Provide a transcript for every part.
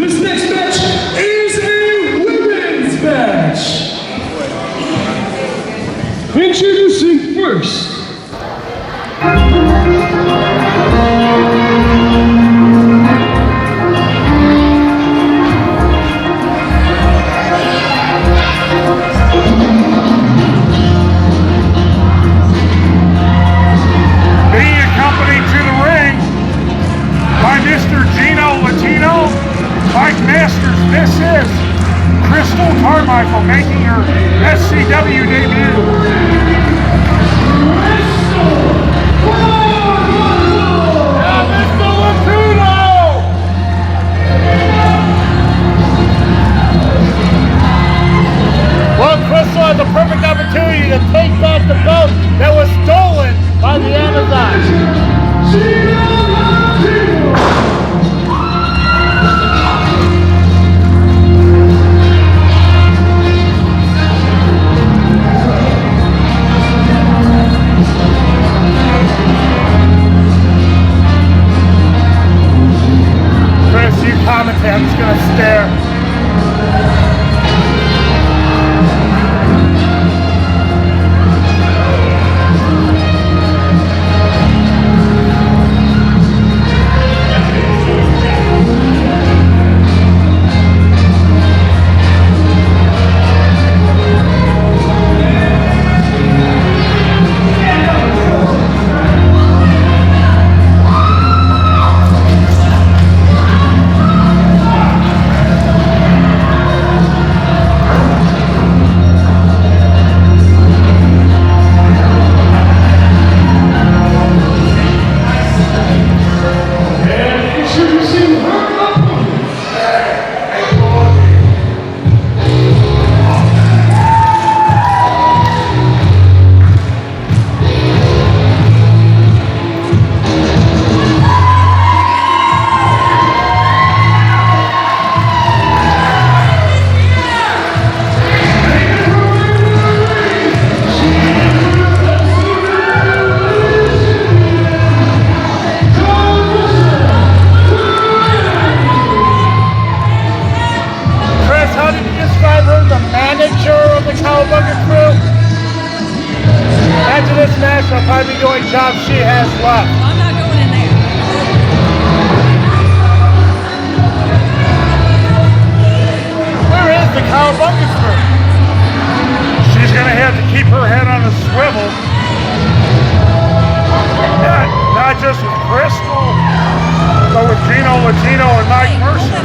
This next match is a women's match. Introducing first. This is Crystal Carmichael making her SCW debut. Well, Crystal has a perfect opportunity to take back the belt that was stolen by the Amazons. I'm just gonna stare. After this match, I'll probably be doing jobs she has left. I'm not going in there. Where is the Cowabunga crew? She's going to have to keep her head on a swivel. Not just with Crystal, but with Gino Latino and Mike Mercer.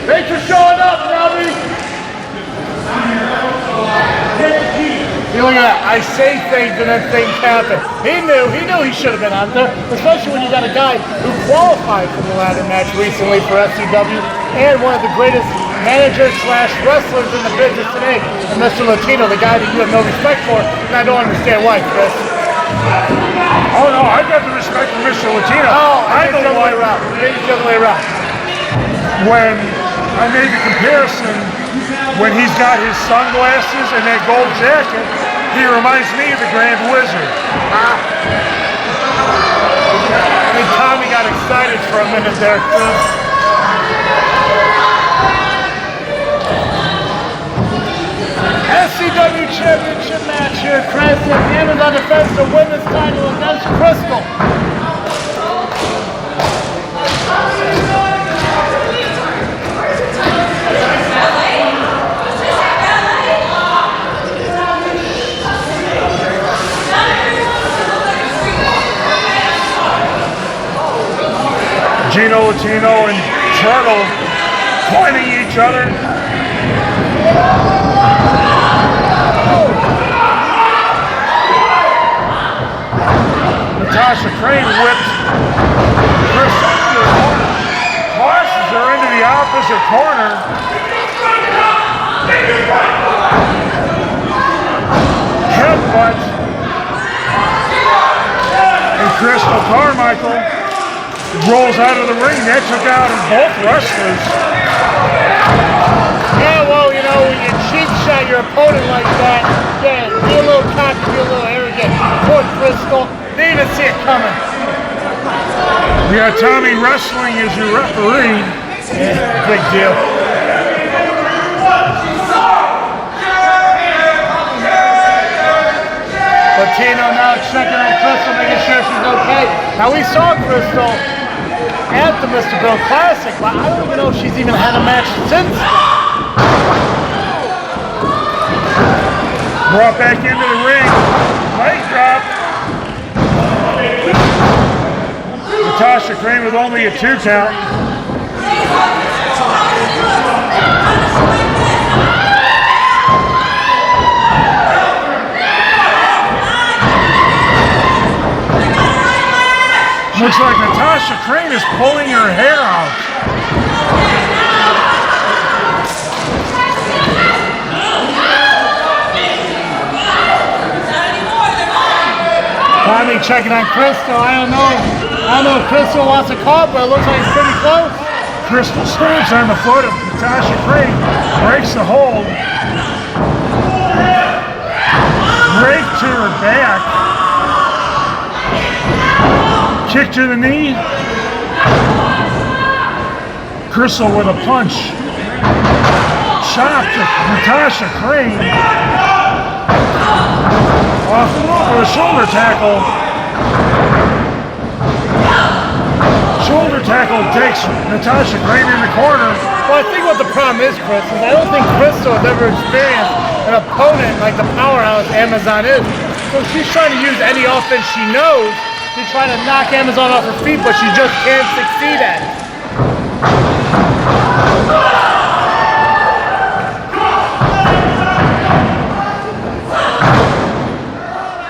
Thanks for showing up, Robbie! See, look at that. I say things and then things happen. He knew he should have been out there, especially when you got a guy who qualified for the ladder match recently for SCW and one of the greatest managers / wrestlers in the business today, and Mr. Latino, the guy that you have no respect for, and I don't understand why, Chris. Oh no, I've got the respect for Mr. Latino. Oh, I think it's the other way around. I think it's the other way around. When I made the comparison, when he's got his sunglasses and that gold jacket, he reminds me of the Grand Wizard. I think Tommy got excited for a minute there, Chris. SCW Championship match here, Chris. Amazon defends the women's title against Crystal. Gino Latino and Turtle pointing each other. Natasha Crane whips Crystal into the corner, tosses her into the opposite corner. Headbutts. And Crystal Carmichael rolls out of the ring. That took out both wrestlers. Yeah, well, you know, when you cheap shot your opponent got Tommy Wrestling as your referee. Yeah, big deal. Latino now checking on Crystal, making sure she's okay. Now we saw Crystal at the Mr. Bill Classic, but I don't even know if she's even had a match since. Brought back into the ring. Leg drop. Natasha Crane with only a 2 count. Looks like Natasha Crane is pulling her hair out. Tommy checking on Crystal. I don't know if Crystal wants to call, but it looks like it's pretty close. Crystal stabs on the foot of Natasha Crane, breaks the hold. Break to her back. Kick to the knee. Crystal with a punch. Chop to Natasha Crane. Off for a shoulder tackle. Shoulder tackle takes Natasha Crane in the corner. Well, I think what the problem is, Chris, is I don't think Crystal has ever experienced an opponent like the powerhouse Amazon is. So she's trying to use any offense she knows to try to knock Amazon off her feet, but she just can't succeed at it.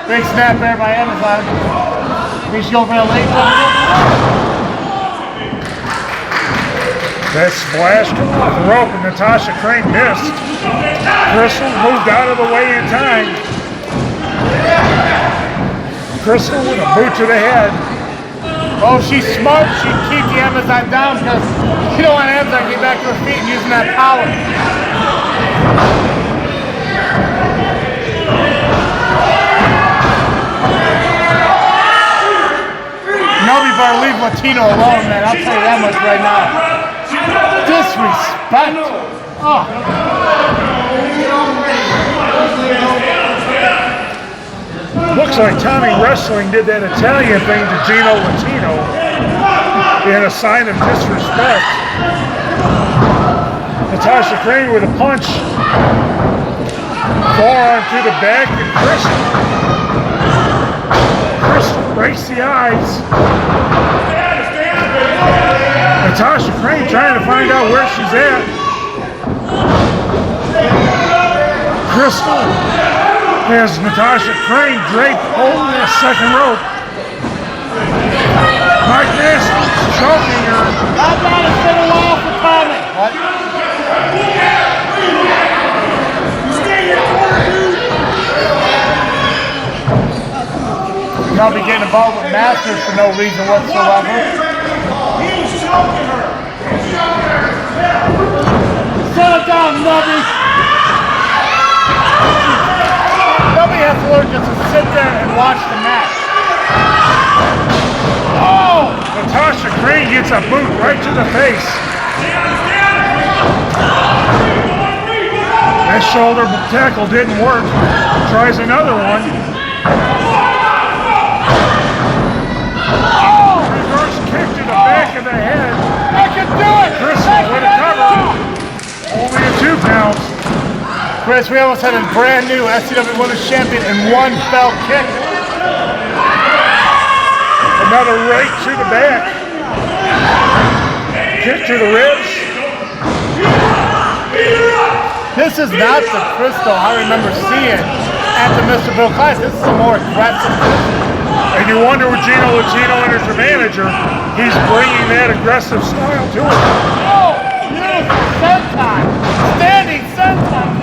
Big snap there by Amazon. Think she's going for a late one? That splash off the rope and Natasha Crane missed. Crystal moved out of the way in time. Crystal with a boot to the head. Oh, she's smart. She'd keep the Amazon down because you don't want Amazon to get back to her feet and using that power. Nobody better leave Latino alone, man. I'll tell you that much right now. Disrespect. Oh. Looks like Tommy Wrestling did that Italian thing to Gino Latino in a sign of disrespect. Natasha Crane with a punch. Forearm to the back and Crystal breaks the eyes. Natasha Crane trying to find out where she's at. Crystal has Natasha Crane draped over that second rope. Mike Nasty's choking her. That man has been a while for Tommy. What? You'll be getting involved with Masters for no reason whatsoever. He's choking her. Settle down, Nubby. Nubby has to learn just to sit there and watch the match. Oh! Natasha Crane gets a boot right to the face. That shoulder tackle didn't work. Tries another one. Oh! Reverse kick to the back of the head. I can do it! Crystal with a cover. Only a 2 count. Chris, we almost had a brand new SCW Women's Champion in one fell kick. Another right to the back. Kick to the ribs. This is not the Crystal I remember seeing at the Mr. Bill Class. This is a more aggressive Crystal. And you wonder with Gino Latino and as your manager, he's bringing that aggressive style to it. Oh, beautiful senton. Standing senton.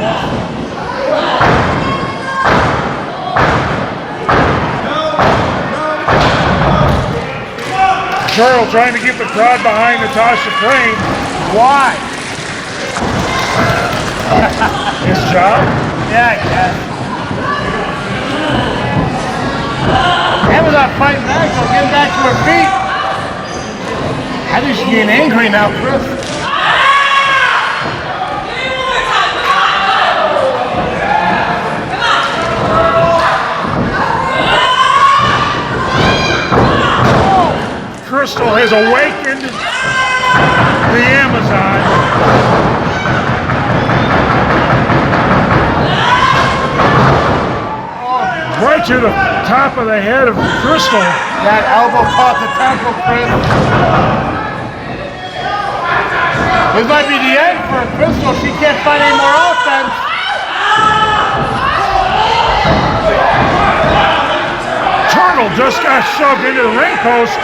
Charles trying to get the crowd behind Natasha Crane. Why? His job? Yeah, I guess. Amazon fighting back, so getting back to her feet. I think she's getting angry now, Chris. Crystal has awakened the Amazon. Right to the top of the head of Crystal. That elbow caught the temple, Chris. This might be the end for Crystal. She can't find any more offense. Turtle just got shoved into the ring post.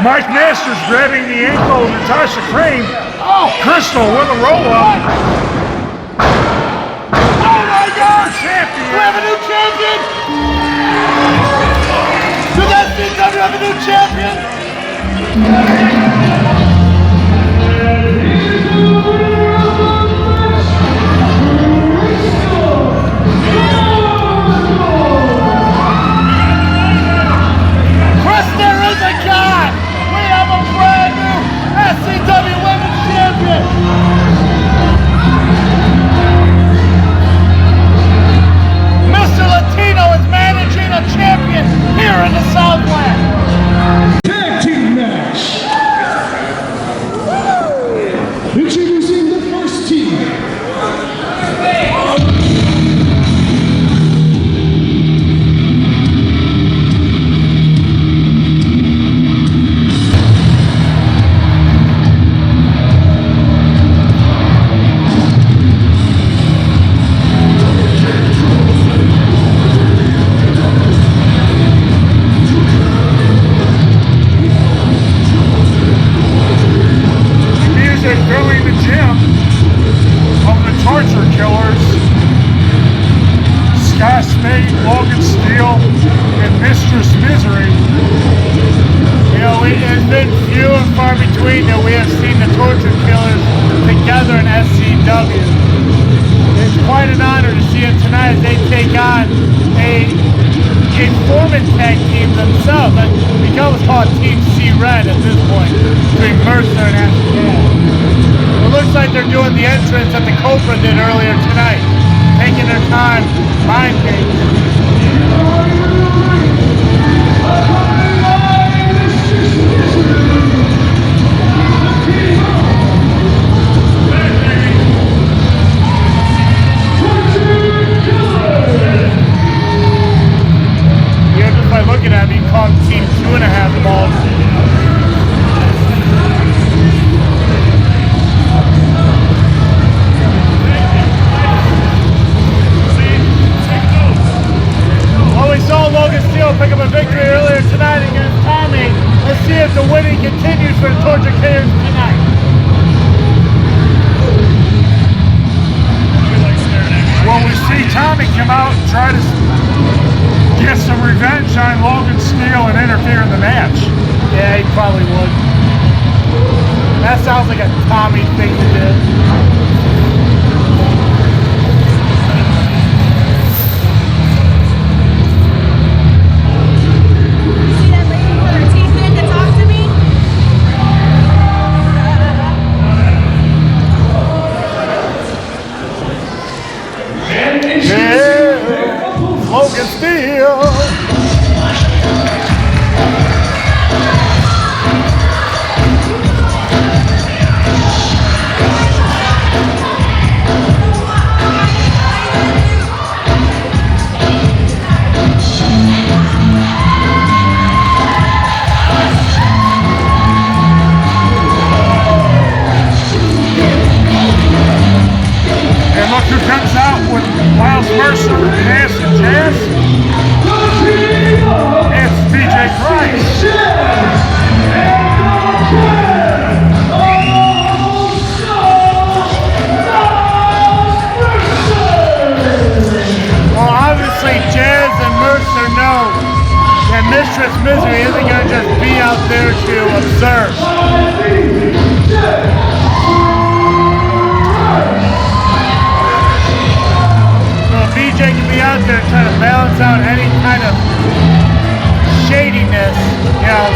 Mike Masters grabbing the ankle of Natasha Crane. Oh, Crystal with a roll-up. champion. We have a new champion. Does SCW have a new champion? Chris, there is a God. We have a brand new SCW Women's Champion. Mr. Latino is managing a champion here in the Southland. Tag team match. Introducing the first team. Filling the gym of the torture killers, Scott Spade, Logan Steele, and Mistress Misery. You know, it's been few and far between that we have seen the torture killers together in SCW. It's quite an honor to see it tonight as they take on a foreman tag team themselves. We can almost call it Team C-Red at this point, between Mercer and Ashton. It looks like they're doing the entrance that the Cobra did earlier tonight, taking their time, mind games. Yeah, just by looking at me, you can call them Team 2.5 balls. We saw Logan Steele pick up a victory earlier tonight against Tommy. Let's see if the winning continues for the Torture Killers tonight. Well, we see Tommy come out and try to get some revenge on Logan Steele and interfere in the match. Yeah, he probably would. That sounds like a Tommy thing to do. Logan Steele. And look who comes out with Miles Mercer and Acid Jazz. It's BJ Price. Well, obviously Jazz and Mercer know that Mistress Misery isn't going to just be out there to observe. BJ can be out there trying to balance out any kind of shadiness, you know,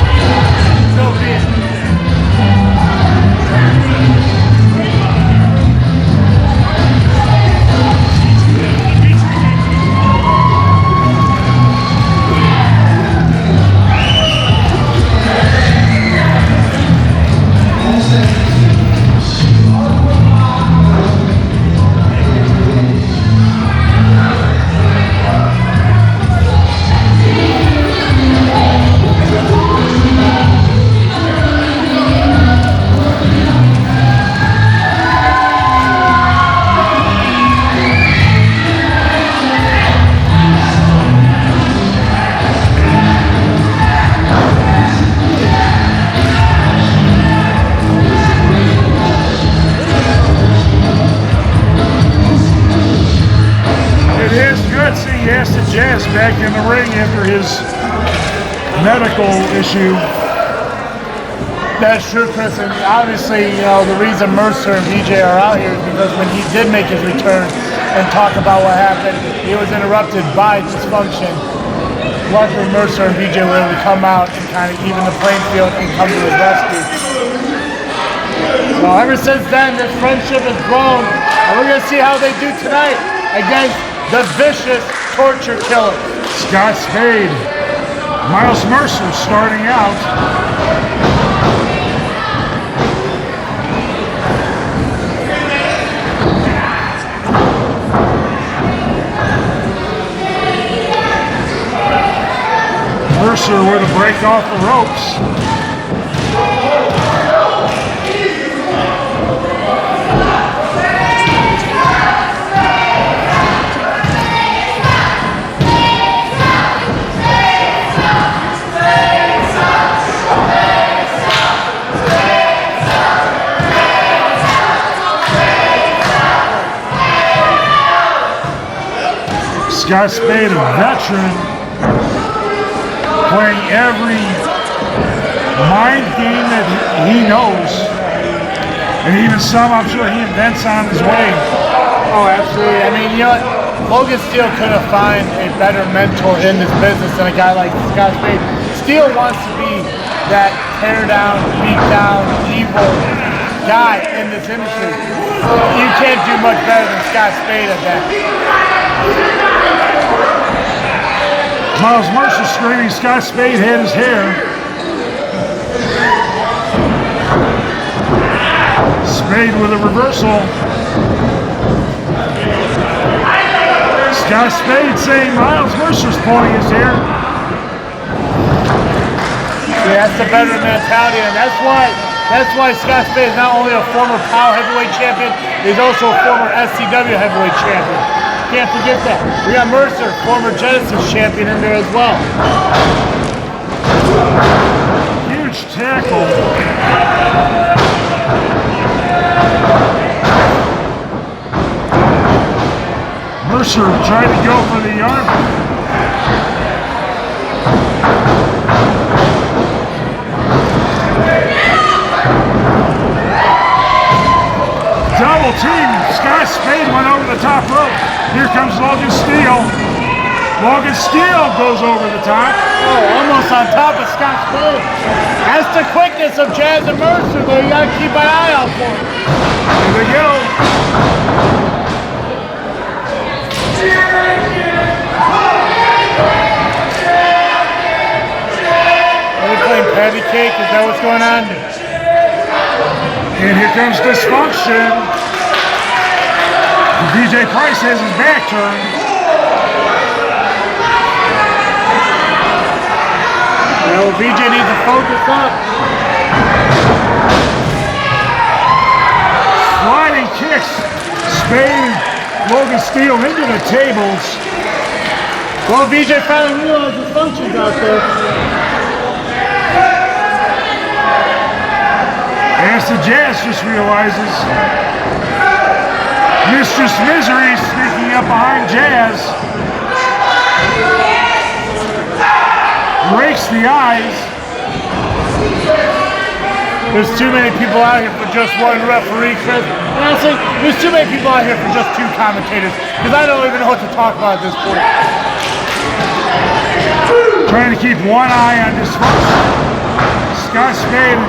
Acid Jazz back in the ring after his medical issue. That's true, Chris, and obviously, you know, the reason Mercer and BJ are out here is because when he did make his return and talk about what happened, he was interrupted by dysfunction. Luckily, Mercer and BJ were able to come out and kind of even the playing field and come to his rescue. So ever since then, this friendship has grown, and we're going to see how they do tonight against the vicious torture killer. Scott Spade, Miles Mercer starting out. Mercer with a break off the ropes. Scott Spade, a veteran, playing every mind game that he knows, and even some I'm sure he invents on his way. Oh, absolutely. I mean, you know what? Logan Steele couldn't find a better mentor in this business than a guy like Scott Spade. Steele wants to be that tear down, beat down, evil guy in this industry. You can't do much better than Scott Spade at that. Miles Mercer screaming Scott Spade had his hair. Spade with a reversal. Scott Spade saying Miles Mercer's pulling his hair. Yeah, that's the better mentality, and that's why Scott Spade is not only a former POW heavyweight champion, he's also a former SCW heavyweight champion. Can't forget that. We got Mercer, former Genesis champion, in there as well. Huge tackle. Mercer tried to go for the arm. Double team. Scott Spade went over the top rope. Here comes Logan Steele. Logan Steele goes over the top. Oh, almost on top of Scott Spade. That's the quickness of Jazz and Mercer, though. You gotta keep an eye out for him. Here they go. Are they playing patty cake? Is that what's going on? And here comes Dissension. DJ Price has his back turned. Well, BJ needs to focus up. Sliding kicks. Spade, Logan Steele into the tables. Well, BJ finally realized his functions out there. Acid Jazz just realizes Mistress Misery sneaking up behind Jazz. Rakes the eyes. There's too many people out here for just one referee, Chris. Honestly, there's too many people out here for just two commentators, because I don't even know what to talk about at this point. Trying to keep one eye on Dissension. Scott Spade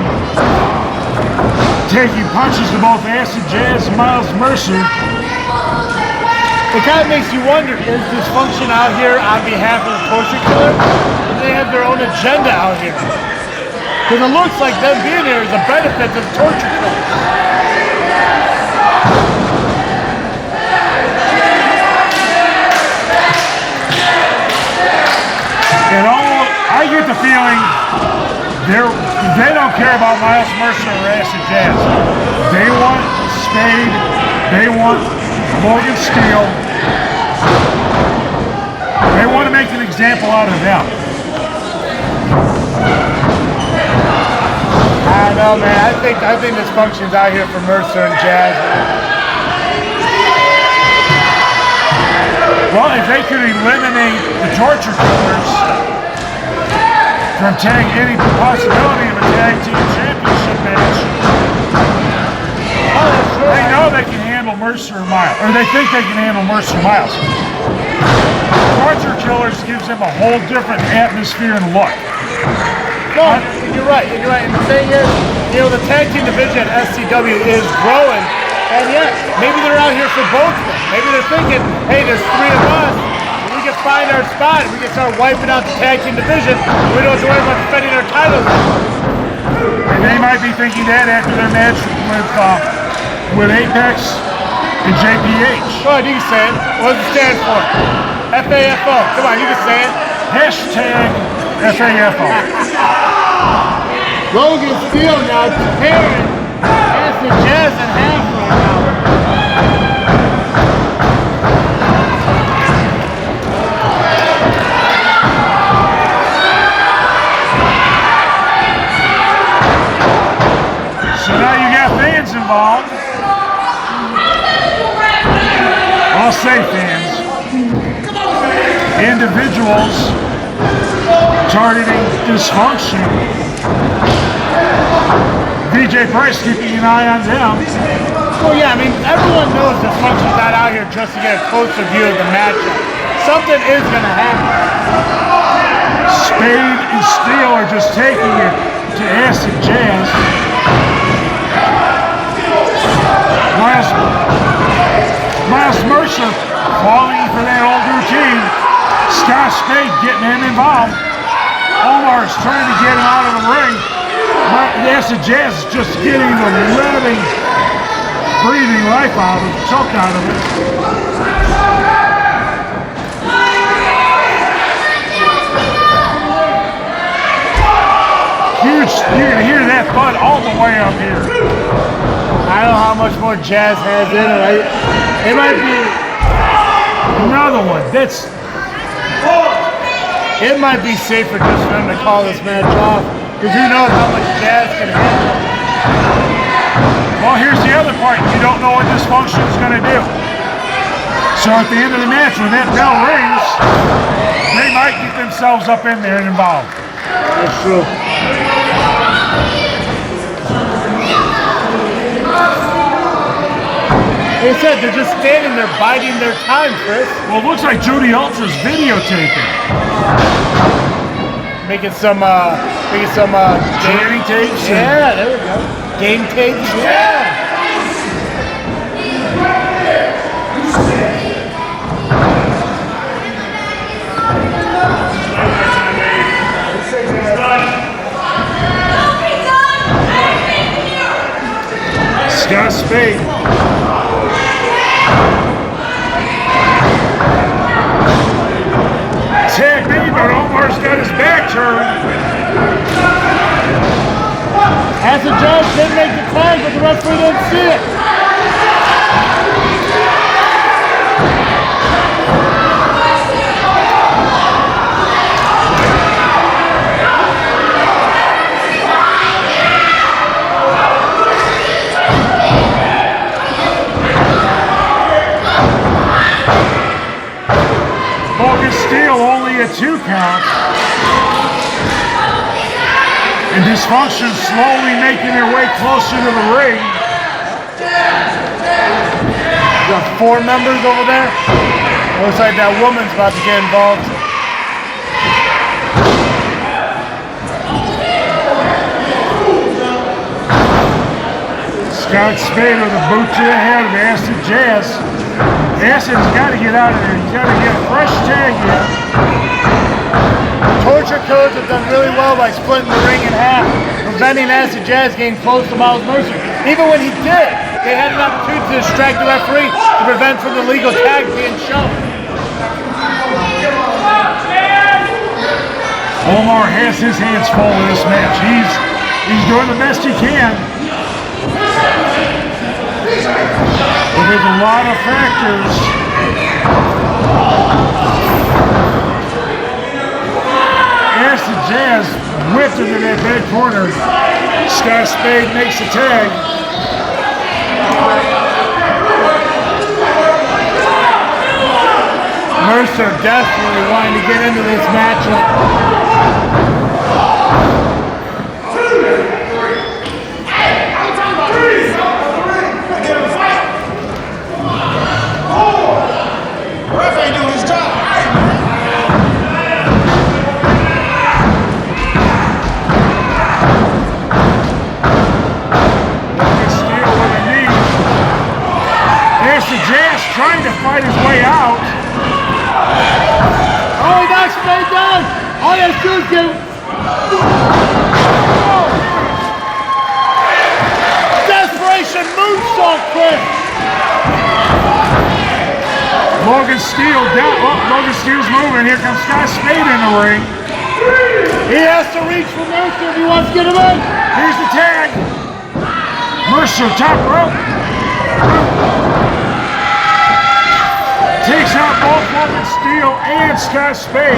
taking punches to both Acid Jazz and Miles Mercer. It kind of makes you wonder, is Dissension out here on behalf of the torture killer? Or do they have their own agenda out here? Because it looks like them being here is a benefit to the torture killer. I get the feeling they don't care about Miles Mercer or Acid Jazz. They want Spade. They want Logan Steele. They want to make an example out of them. I know, man. I think Dissension's out here for Mercer and Jazz. Well, if they could eliminate the torture killers from any possibility of a tag team championship match, they know they can handle Mercer and Miles, or they think they can handle Mercer and Miles. Torture killers gives them a whole different atmosphere and look. No, you're right. And the thing is, the tag team division at SCW is growing, and yeah, maybe they're out here for both of them. Maybe they're thinking, hey, there's 3 of us. We can find our spot. We can start wiping out the tag team division. We don't have to worry about defending our titles. And they might be thinking that after their match with Apex and JPH. Go ahead, you can say it. What does it stand for? FAFO. Come on, you can say it. Hashtag FAFO. Logan Steele now tearing Acid Jazz in half right now. So now you got fans involved. I'll say fans. Individuals targeting dysfunction. VJ Price keeping an eye on them. Well, yeah, I mean, everyone knows dysfunction's not out here just to get a closer view of the matchup. Something is going to happen. Spade and Steele are just taking it to Acid Jazz. Miles Mercer falling for that old routine. Scott Spade getting him involved. Omar is trying to get him out of the ring. Acid Jazz is just getting the living, breathing life out of it, choked out of it. Huge, you're going to hear that thud all the way up here. I don't know how much more Jazz has in it. It might be another one. It might be safer just for him to call this match off, because who knows how much Jazz can handle. Well, here's the other part. You don't know what dysfunction is going to do. So at the end of the match, when that bell rings, they might get themselves up in there and involved. That's true. Like I said, they're just standing there biding their time, Chris. Well, it looks like Judy Ultra's videotaping. Making some training tapes. Yeah, there we go. Game tapes. Yeah. Scott Spade. Tag me, but Omar's got his back turned. Acid Jazz didn't make the tag, but the referee didn't see it. Steele only a 2 count. And Dysfunction slowly making their way closer to the ring. Got 4 members over there. Looks like that woman's about to get involved. Scott Spade with a boot to the head of Acid Jazz. Acid's got to get out of there. He's got to get a fresh tag in. Torture Killers have done really well by splitting the ring in half, preventing Acid Jazz getting close to Miles Mercer. Even when he did, they had an opportunity to distract the referee to prevent from the legal tag being shown. Omar has his hands full in this match. He's doing the best he can. But there's a lot of factors. Acid Jazz whipped into that back corner. Scott Spade makes the tag. Mercer desperately wanting to get into this matchup. Trying to fight his way out. Oh, he knocks Spade down. All he has to do is get... Desperation moonsault, Chris. Logan Steele down. Oh, Logan Steele's moving. Here comes Scott Spade in the ring. He has to reach for Mercer if he wants to get him in. Here's the tag. Mercer, top rope. Takes out both Logan Steele and Scott Spade.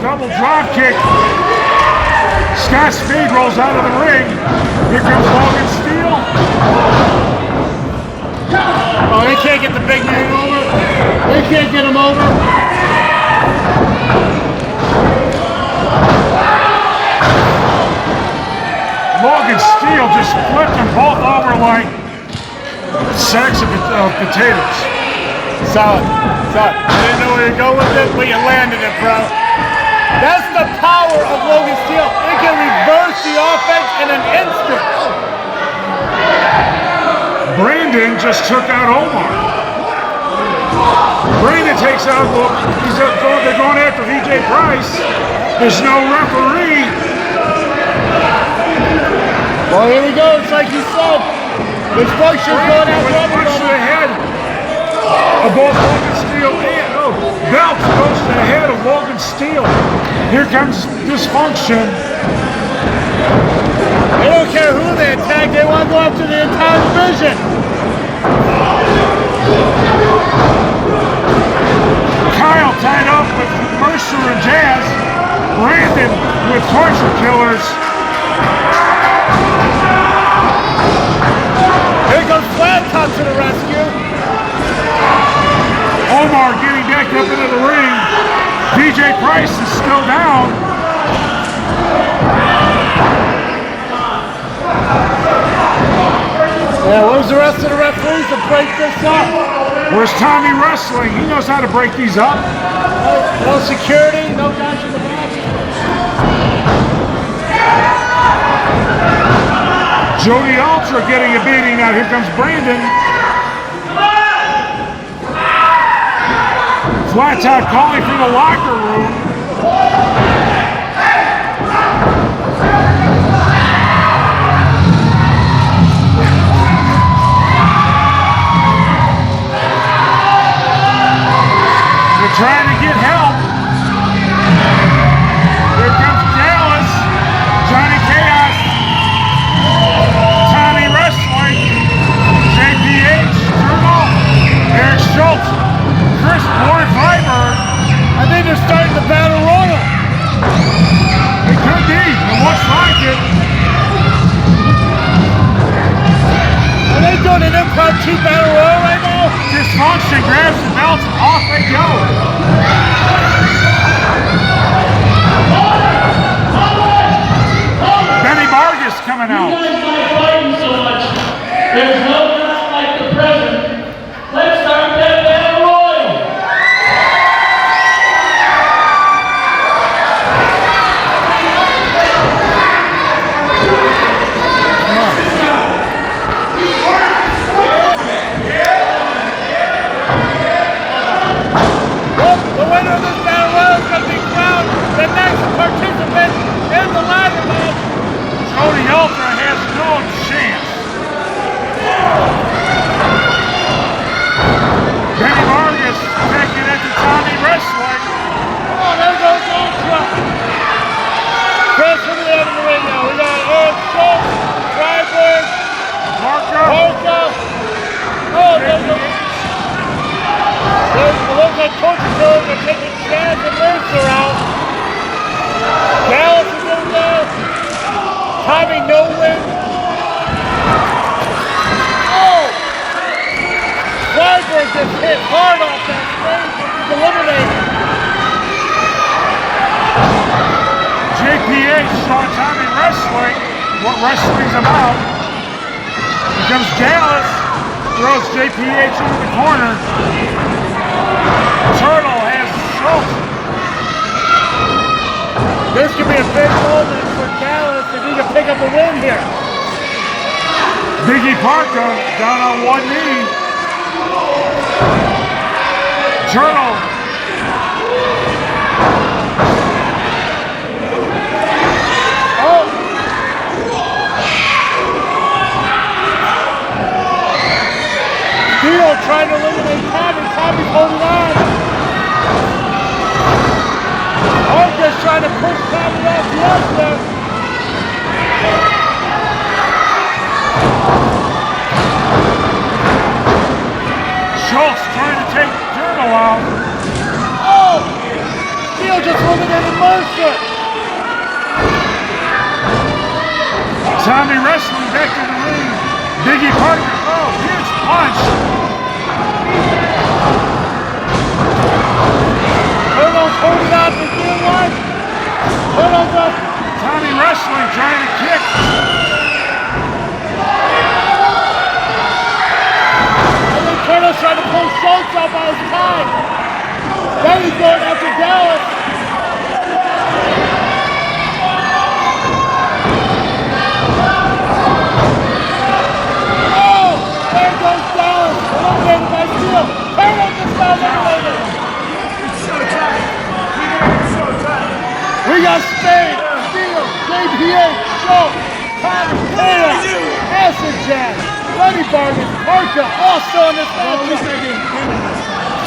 Double drop kick. Scott Spade rolls out of the ring. Here comes Logan Steele. Oh, they can't get the big man over. They can't get him over. Logan Steele just flipped them both over like sacks of potatoes. Solid. I didn't know where to go with it, but you landed it, bro. That's the power of Logan Steele. It can reverse the offense in an instant. Brandon just took out Omar. Brandon takes out, they're going after VJ Price. There's no referee. Well, here we go. It's like you said. This function's going after everybody. Punch to the head of both Logan Steele and belt goes to the head of Logan Steele. Here comes Dysfunction. They don't care who they attack. They want to go after the entire division. Kyle tied up with Mercer and Jazz. Brandon with Torture Killers. Here comes Flat Top to the rescue. Omar getting back up into the ring. VJ Price is still down. Yeah, where's the rest of the referees to break this up? Where's Tommy Wrestling? He knows how to break these up. No security, no guys in the back. Jody Ultra getting a beating now. Here comes Brandon. Flat Top calling from the locker room. They're trying to get help. Here comes Dallas. Johnny Chaos. Tommy Wrestling. JPH. Turbo. Eric Schultz. Chris Boyd Freiberg. I think they're starting the battle royal. It could be. It looks like it. Are they doing an impromptu battle royal right now? Dysfunction grabs the belts and off they go. Benny Vargas coming out. You guys like fighting so much. There's no time like the present. Let's start that battle royal. Well, the winner of this battle royal is going to be crowned the next participant in the ladder match. Jody Ultra has no chance. Benny Vargas taking it to Tommy Wrestling. Oh, there goes Ultra. Chris, who do we have in the ring now? We got Eric Schultz, Freiberg, Marco. Polka. Oh, there's a... It looks like Torture Killers are taking Chaz and Mercer out. Dallas is in there. Tommy No Win. just hit hard off that stage, which is eliminated. JPH showing Tommy wrestling, what wrestling's about. Here comes Dallas, throws JPH into the corner. Turtle has Schultz. This could be a big moment for Dallas if he can pick up a win here. Biggie Parker down on one knee. Turtle. Oh. Steel trying to eliminate Tommy. Tommy's holding on. Parker's trying to push Tommy off the edge there. Schultz trying to take Turtle out. Oh! Steel just eliminated Mercer. Tommy wrestling back to the ring. Biggie Parker, oh, huge punch. Turtle's holding on for dear life. Turtle's up. Tommy wrestling, trying to kick. And then Turtle's trying to pull Schultz up by his tie. Then he's going after Dallas. Oh! There goes Dallas. Eliminated by Steel. Turtle just got eliminated. We got Spade, Steel, JPH, Schultz, Tommy, Chaos, Acid Jack, Money Bargain, Parker, all still in this match.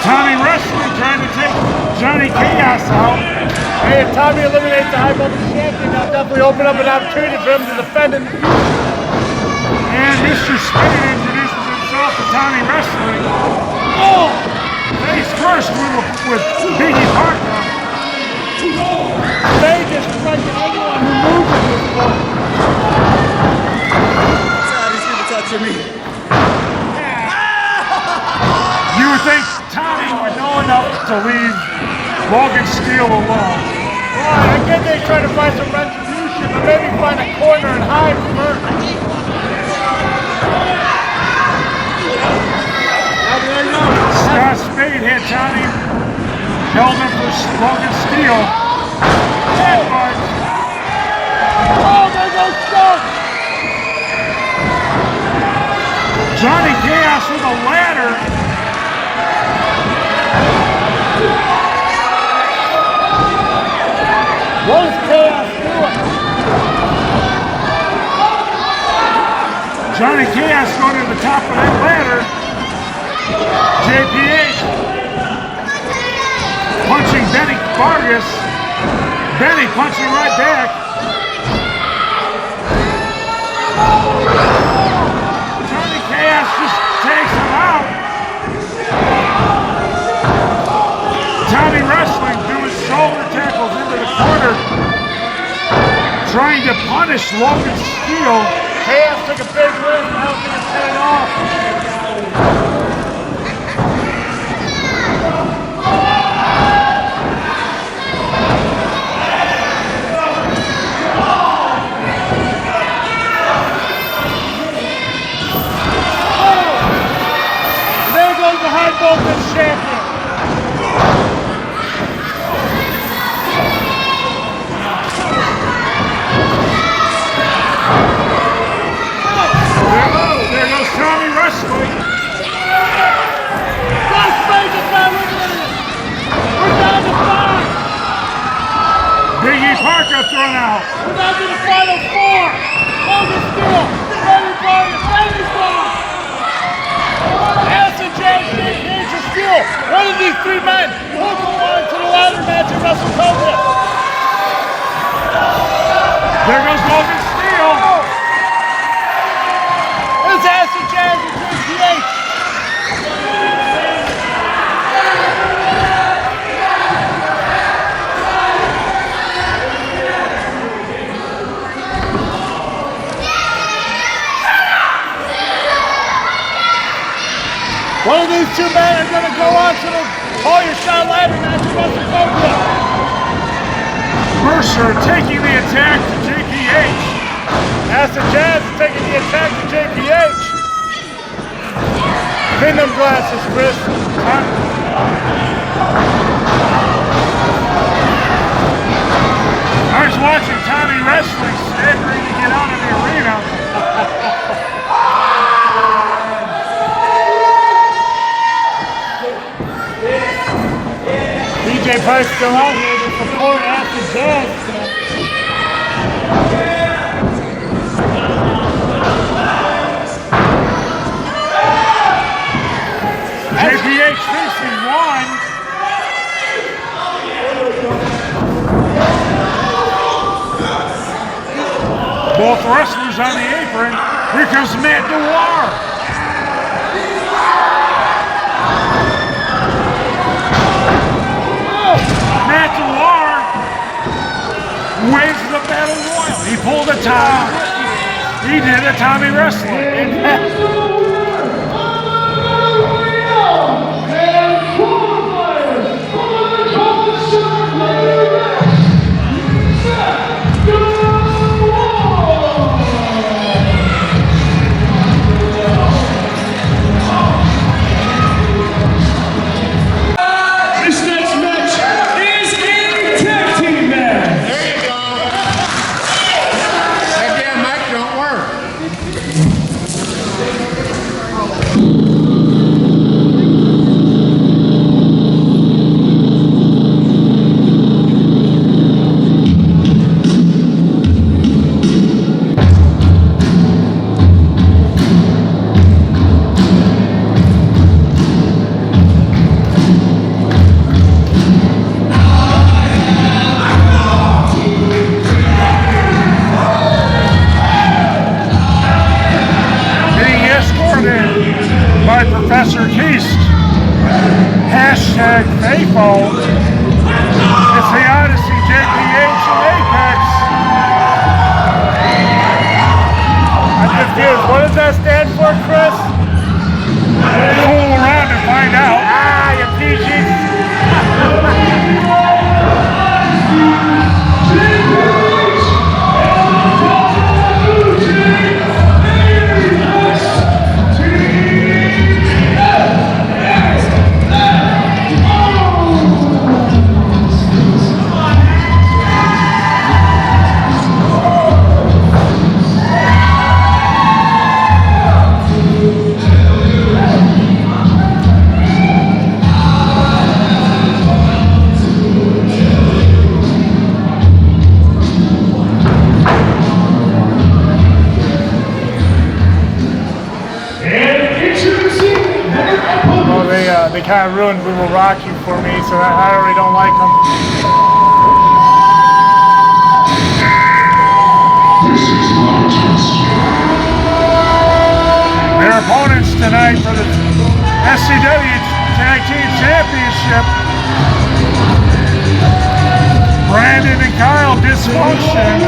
Tommy wrestling, trying to take Johnny Chaos out. Hey, if Tommy eliminates the high voltage champion, that'll definitely open up an opportunity for him to defend in the future. And Mr. Spade introduces himself to Tommy wrestling. Oh! Face first with Biggie Parker. Spade just striking anyone who moves at this point. These people touching me. You would think Tommy would know enough to leave Logan Steele alone. Well, I get they try to find some retribution, but maybe find a corner and hide first. Scott Spade had Tommy, held him for Logan Steele. Headbutt. Oh, there goes Schultz! Johnny Chaos with a ladder. What is Chaos doing? Johnny Chaos going to the top of that ladder. JPH punching Benny Vargas. Benny punching right back. Johnny Chaos just takes him out. Tommy wrestling doing shoulder tackles into the corner, trying to punish Logan Steele. Chaos took a big lift, now he's going to turn it off. There goes the high voltage champion. There goes Tommy wrestling. One of these two men are going to go on to the Call Your Shot ladder match at WrestleMania. Mercer taking the attack to JPH. Acid Jazz is taking the attack to JPH. Pin them glasses, Chris. I was watching Tommy wrestling, staggering to get out of the arena. DJ Price still out here to support Acid Jazz. JPH facing one. Both wrestlers on the apron. Here comes Matt Dewar. Matt Dewar wins the Battle Royal. He pulled a Tommy. He did a Tommy wrestling. By Professor Keast. Hashtag Fayfo. It's the Odyssey, JPH, and Apex. I'm confused. What does that stand for, Chris? Fool around and find out. Ah, you PGs. They kind of ruined We Will Rock You for me, so I already don't like them. Their opponents tonight for the SCW Tag Team Championship, Brandon and Kyle Dysfunction.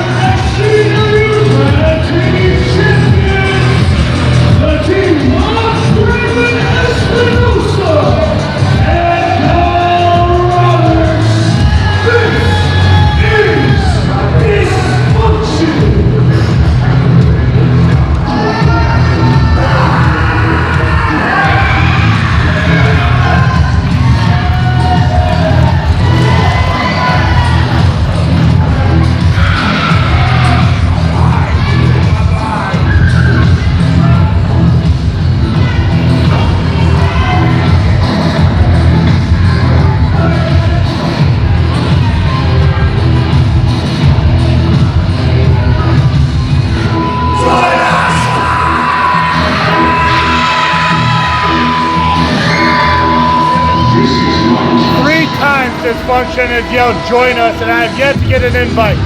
Dysfunction has yelled, join us, and I have yet to get an invite.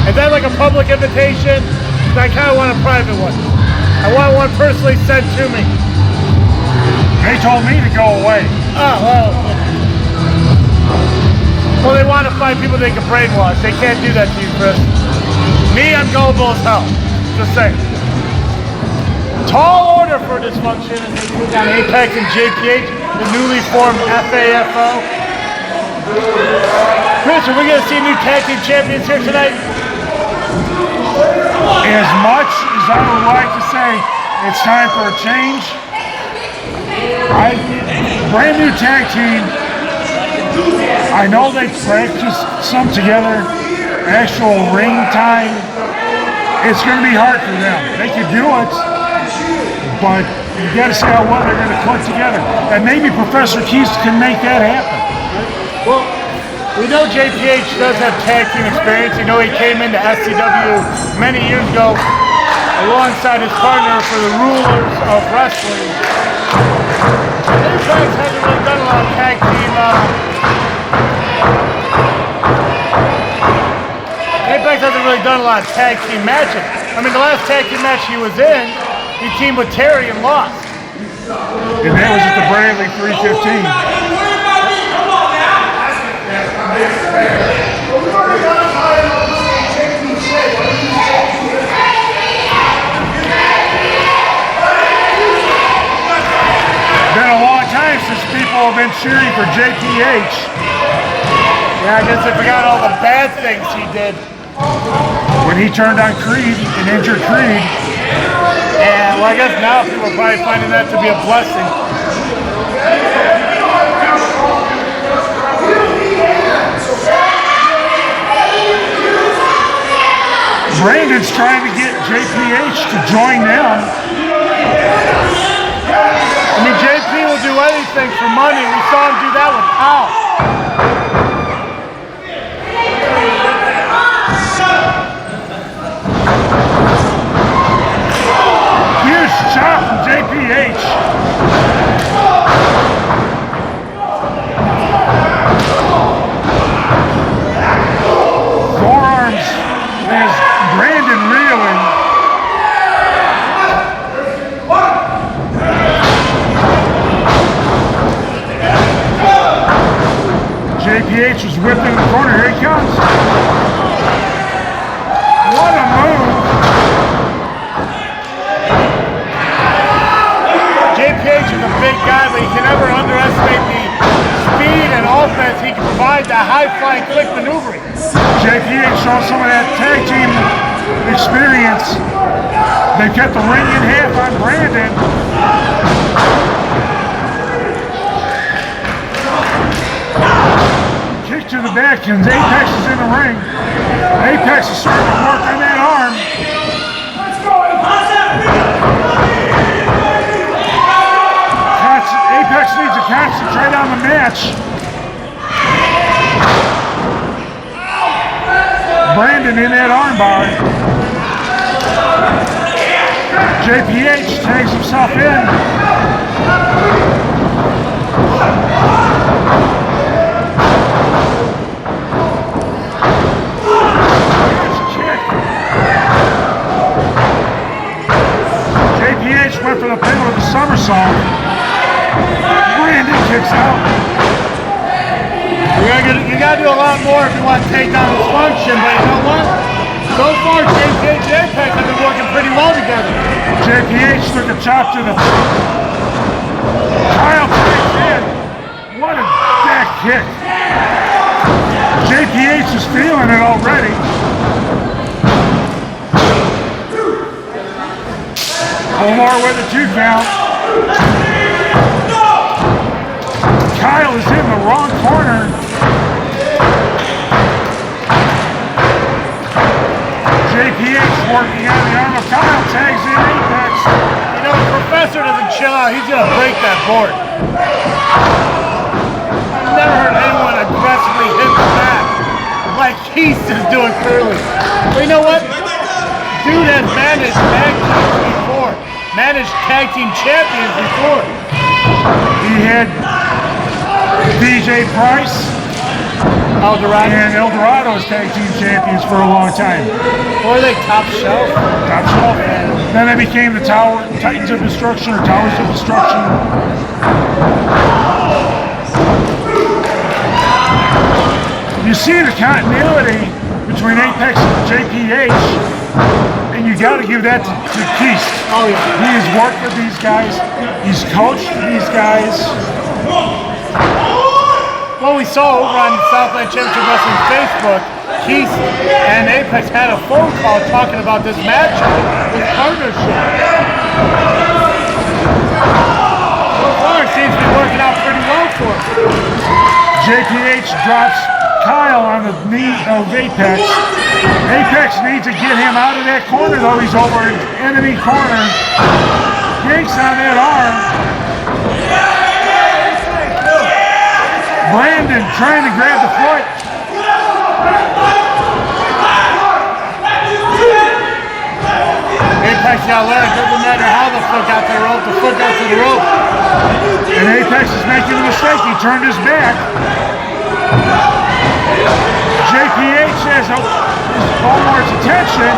Is that like a public invitation? I kind of want a private one. I want one personally sent to me. They told me to go away. Oh, well. Well, they want to find people they can brainwash. They can't do that to you, Chris. Me, I'm gullible as hell. Just saying. Tall order. corner for Dissension as they move down Apex and JPH, the newly formed FAFO. Chris, are we going to see new tag team champions here tonight? As much as I would like to say it's time for a change, brand new tag team. I know they practiced some together, actual ring time. It's going to be hard for them. They could do it, but you got to see how well they're going to click together. And maybe Professor Keys can make that happen. Well, we know JPH does have tag team experience. You know he came into SCW many years ago alongside his partner for the Rulers of Wrestling. Apex hasn't really done a lot of tag team. Apex hasn't really done a lot of tag team matches. I mean, the last tag team match he was in, he teamed with Terry and lost. And that was at the Bradley 315. Been a long time since people have been cheering for JPH. Yeah, I guess they forgot all the bad things he did. When he turned on Creed and injured Creed. And well, I guess now people are probably finding that to be a blessing. Brandon's trying to get JPH to join them. I mean, JP will do anything for money. We saw him do that with Al. Huge chop from JPH. Forearms as Brandon reeling. JPH was whipped in the corner. Here he comes. What a move. JPH is a big guy, but you can never underestimate the speed and offense he can provide, the high-flying, quick maneuvering. JPH showing some of that tag team experience. They kept the ring in half on Brandon. Kick to the back, and Apex is in the ring. Apex is starting to work on that arm. Apex needs to concentrate on the match. Brandon in that armbar. JPH tags himself in. JPH went for the pin with a somersault. Brandon kicks out. You gotta do a lot more if you want to take down Dissension, but you know what? So far, JPH and Apex have been working pretty well together. JPH took a chop to the throat. Kyle kicks in. What a back kick. JPH is feeling it already. Omar with a 2 count. Kyle is in the wrong corner. JPH working on the arm of Kyle, tags in Apex. You know, if the Professor doesn't chill out, he's going to break that board. I've never heard anyone aggressively hit the back like Keith is doing Curly. But you know what? Dude has managed tag teams before. Managed tag team champions before. He had DJ Price Eldorado. and Eldorado as tag team champions for a long time. Or they top shelf. Top shelf. Then they became the Titans of Destruction or Towers of Destruction. You see the continuity between Apex and JPH. and you got to give that to Keist. Oh, yeah. He has worked with these guys. He's coached these guys. What we saw over on Southland Championship Wrestling Facebook, Keith and Apex had a phone call talking about this matchup, this partnership. So far, it seems to be working out pretty well for him. JPH drops Kyle on the knee of Apex. Apex needs to get him out of that corner, though. He's over in enemy corner. Yanks on that arm. Brandon trying to grab the foot. Apex got learned. Doesn't matter how the foot got to the rope, the foot got to the rope. And Apex is making a mistake. He turned his back. JPH has Omar's attention.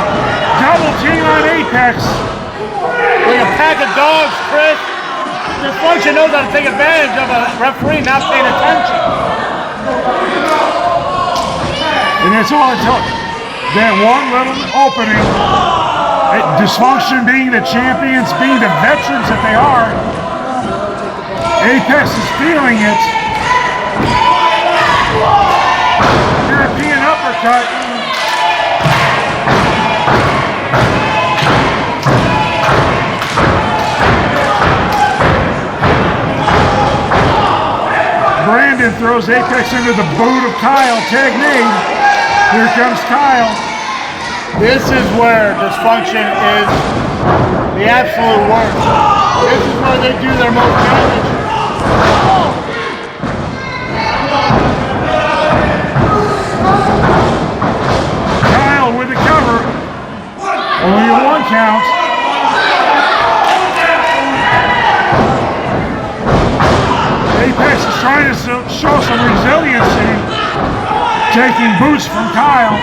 Double team on Apex. Like a pack of dogs, Chris. Dissension knows how to take advantage of a referee not paying attention. And that's all it took. That one little opening. Dissension being the champions, being the veterans that they are. Apex is feeling it. European uppercut. Brandon throws Apex into the boot of Kyle. Tag made. Here comes Kyle. This is where Dissension is the absolute worst. This is where they do their most damage. Kyle with the cover. Only a 1 count. Apex is trying to show some resiliency, taking boots from Kyle.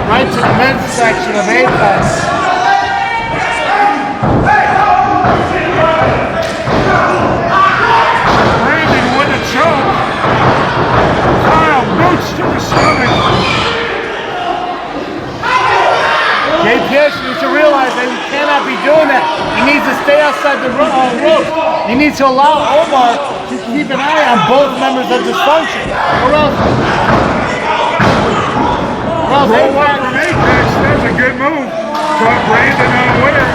Right to the midsection of Apex. Brandon with a choke. Kyle boots to the stomach. JPH needs to realize that he cannot be doing that. He needs to stay outside the rope. He needs to allow Omar to keep an eye on both members of Dissension. Or else Roll one from Apex. That's a good move. Caught Brandon unaware.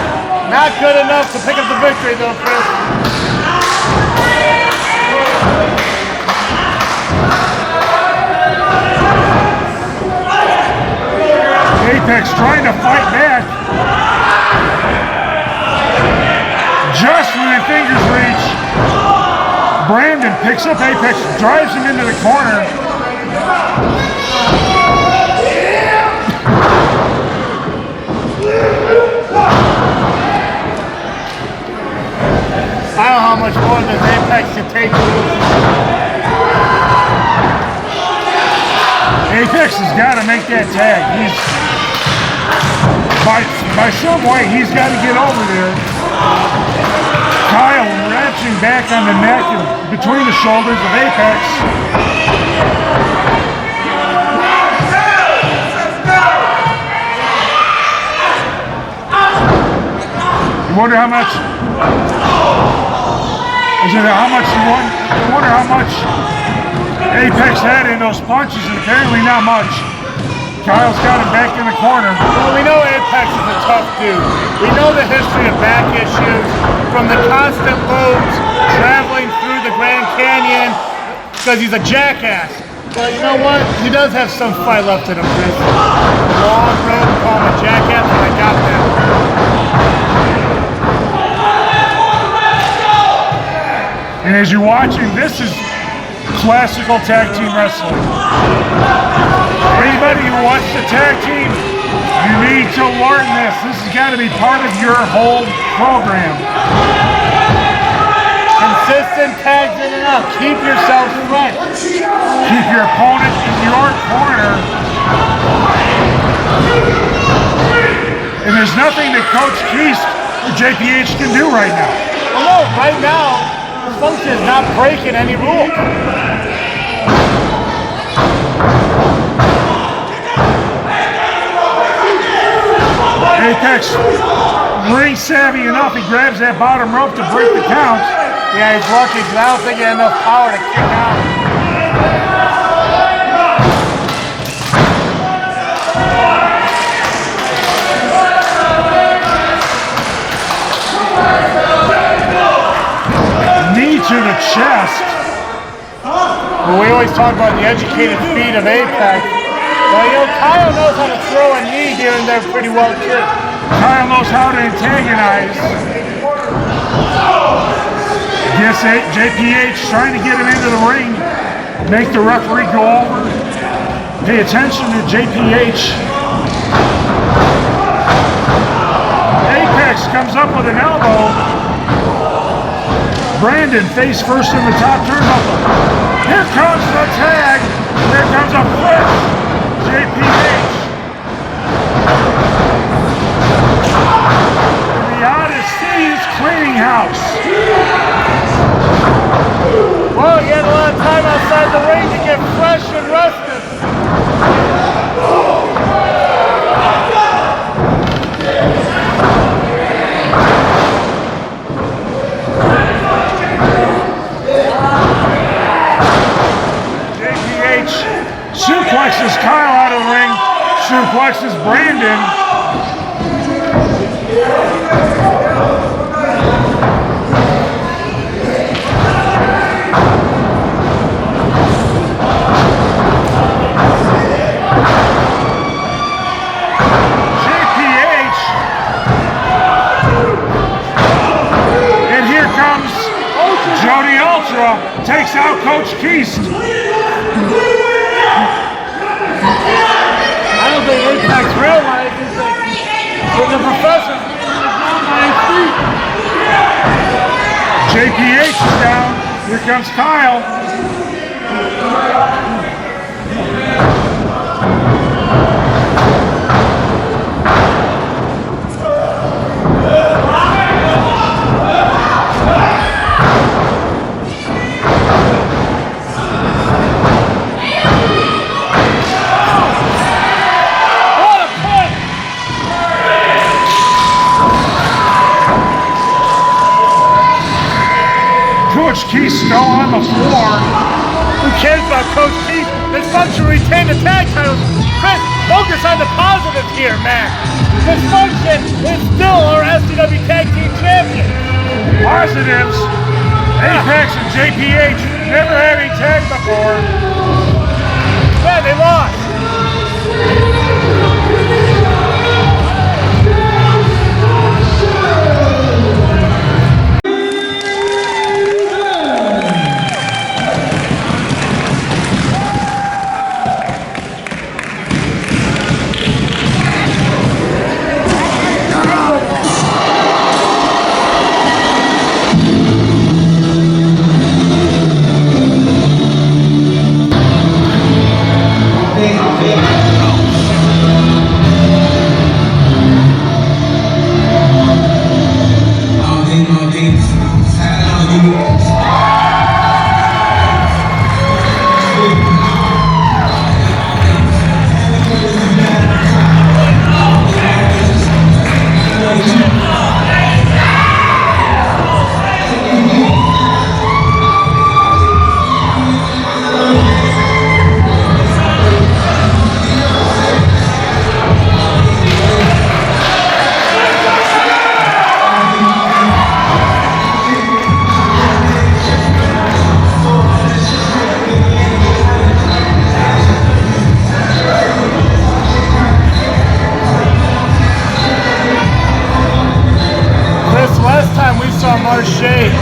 not good enough to pick up the victory though, Chris. Apex trying to fight back. Just when the fingers reach, Brandon picks up Apex, drives him into the corner. I don't know how much more this Apex can take. Apex has got to make that tag. He's by some way he's got to get over there. Kyle wrenching back on the neck and between the shoulders of Apex. You wonder how much. I wonder how much Apex had in those punches, and apparently not much. Kyle's got him back in the corner. Well, we know Apex is a tough dude. We know the history of back issues, from the constant loads, traveling through the Grand Canyon, because he's a jackass. But you know what? He does have some fight left in him, Chris. Long road to call him a jackass, and I got that. And as you're watching, this is classical tag team wrestling. Anybody who wants to tag team, you need to learn this. This has got to be part of your whole program. Consistent tags in and out. Keep yourself fresh. Keep your opponent in your corner. And there's nothing that Coach Keist or JPH can do right now. Well, no, right now, Dissension is not breaking any rules. Apex, ring savvy enough, he grabs that bottom rope to break the count. Yeah, he's lucky because I don't think he had enough power to kick out. Knee to the chest. Well, we always talk about the educated feet of Apex. Well, you know, Kyle knows how to throw a knee here and there pretty well, too. Kyle knows how to antagonize. Guess JPH trying to get him into the ring. Make the referee go over. Pay attention to JPH. Apex comes up with an elbow. Brandon face first in the top turnbuckle. Here comes the tag. Here comes a fresh JPH. The Odysseys cleaning house. Well, he had a lot of time outside the ring to get fresh and rested. Suplexes Kyle out of the ring, suplexes Brandon. JPH. And here comes Jody Ultra, takes out Coach Keast. I don't think Apex realizes that the professor's down by his feet. JPH is down. Here comes Kyle. Coach Keith still on the floor. Who cares about Coach Keith? Dissension retained the tag titles. Chris, focus on the positives here, man. Dissension is still our SCW Tag Team Champion. Positives. Apex and JPH never having tagged before. Yeah, they lost.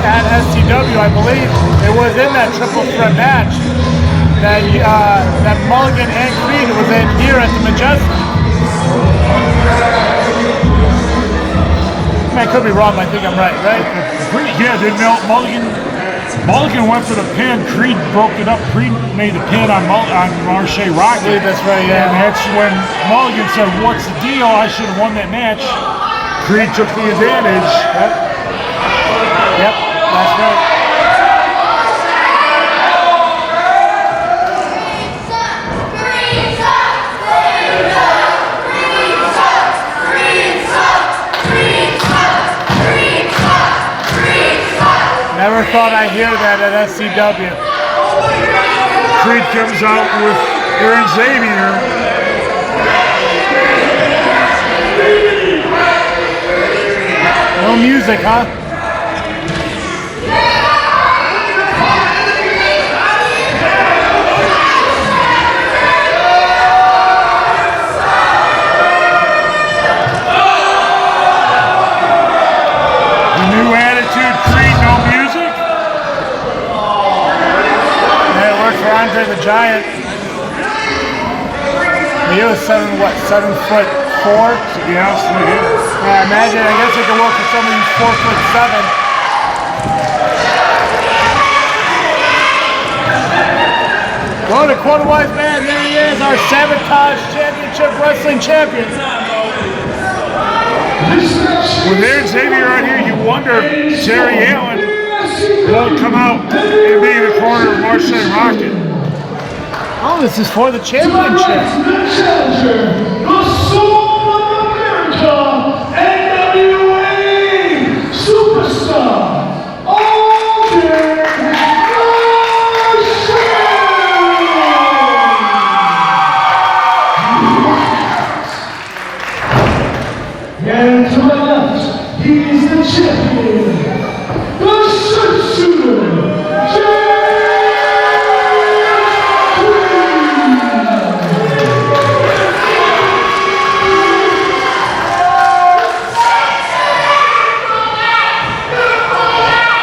At SCW, I believe it was in that triple threat match that Mulligan and Creed was in here at the Majestic. I could be wrong, but I think I'm right? Yeah, did Mulligan went for the pin. Creed broke it up. Creed made the pin on Marche Rocket. I believe that's right, yeah. And that's when Mulligan said, "What's the deal? I should have won that match." Creed took the advantage. Yep, that's right. thought I'd hear that at SCW. Creed comes out with Aaron Xavier. No music, huh? The new attitude, Creed, no music. Yeah, it worked for Andre the Giant. He was 7'4"? To be honest with you. Yeah, imagine, I guess it could work for somebody who's 4'7". Well, the quarter-wise man, there he is, our Sabotage Championship Wrestling Champion. With Aaron Xavier right here, you wonder if Terry Allen won't come out and be in the corner of Marseille Rocket. Oh, this is for the championship. The Soul of America, NWA Superstar, Andre And to my left, he is the champion, the sharpshooter,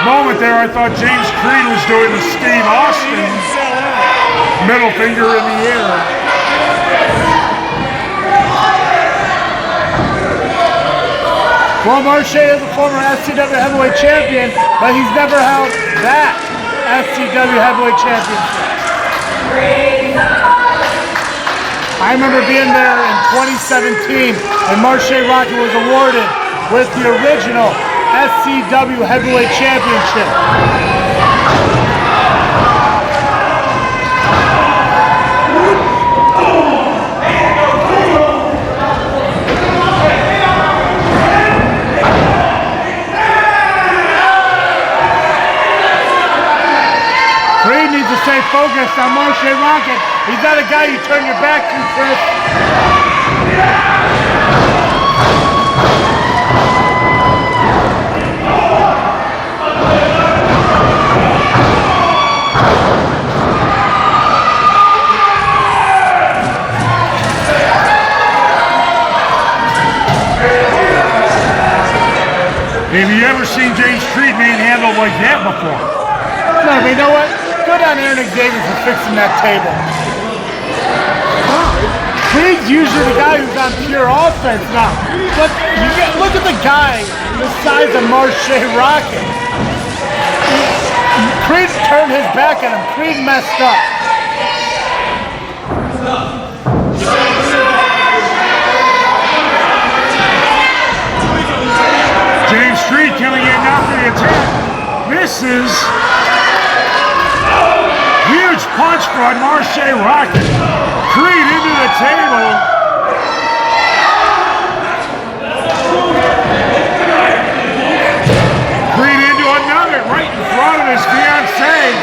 Moment there, I thought James Creed was doing the Steve Austin middle finger in the air. Well, Marseille is a former SCW Heavyweight Champion, but he's never held that SCW Heavyweight Championship. I remember being there in 2017, and Marseille Rocket was awarded with the original SCW Heavyweight Championship. Creed needs to stay focused on Marseille Rocket. He's not a guy you turn your back to, Chris. Have you ever seen James Creed manhandled like that before? No, but you know what? Good on Aaron Xavier for fixing that table. Creed's usually the guy who's on pure offense now. But look at the guy the size of Marseille Rocket. Creed turned his back at him. Creed messed up. James Creed coming in now for the attack. This is huge punch from Marseille Rocket. Creed into the table. Creed into another right in front of his fiancée.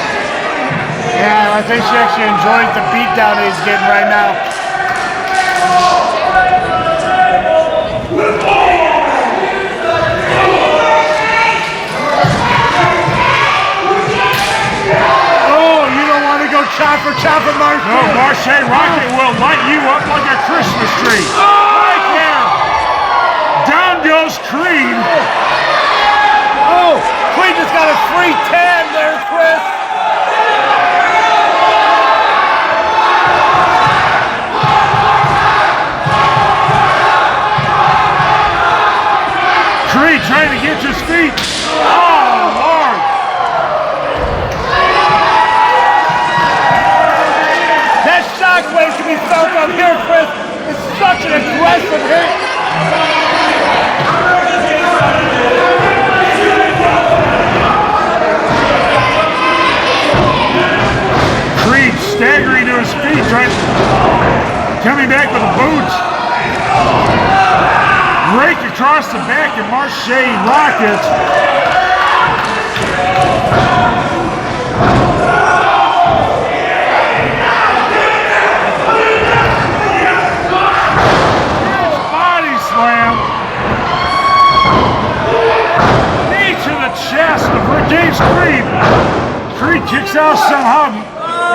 Yeah, I think she actually enjoys the beatdown he's getting right now. Chopper, Marseille. No, Marseille Rocket will light you up like a Christmas tree. Right there. Down goes Creed. Oh, Creed just got a free 10 there, Chris. Creed trying to get to his feet. Oh, Lord. Shockwave can be felt on here, Chris. It's such an aggressive hit. Creed staggering to his feet, coming back with a boot. Rake across the back of Marseille Rocket. Body slam. Knee to the chest of James Creed. Creed kicks out somehow.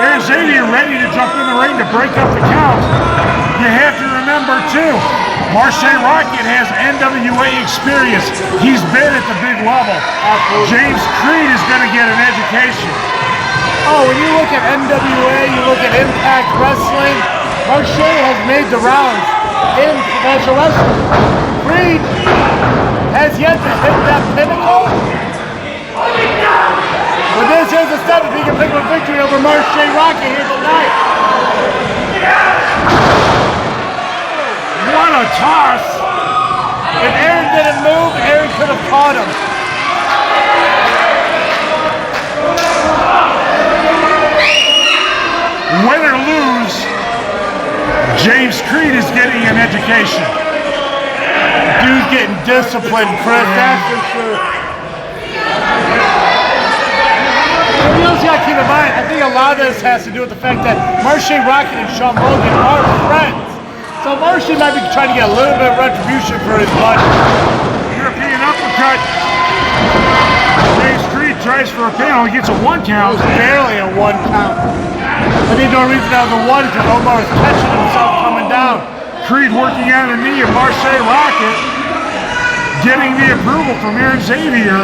Aaron Xavier ready to jump in the ring to break up the count. You have to remember too, Marche Rocket has NWA experience. He's been at the big level. James Creed is going to get an education. Oh, when you look at NWA, you look at Impact Wrestling, Marche has made the rounds in professional wrestling. Creed has yet to hit that pinnacle. But this is a step if he can pick up a victory over Marche Rocket here tonight. What a toss! If Aaron didn't move, Aaron could have caught him. Win or lose, James Creed is getting an education. Dude's getting disciplined, Chris, that's for sure. You also got to keep in mind, I think a lot of this has to do with the fact that Marche Rocket and Sean Logan are friends. So Marche might be trying to get a little bit of retribution for his buddy. European uppercut. James Creed tries for a pin. He gets a 1 count. It was barely a 1 count. I think the only reason that was a 1 because Omar was catching himself coming down. Creed working on a knee of Marche Rocket. Getting the approval from Aaron Xavier.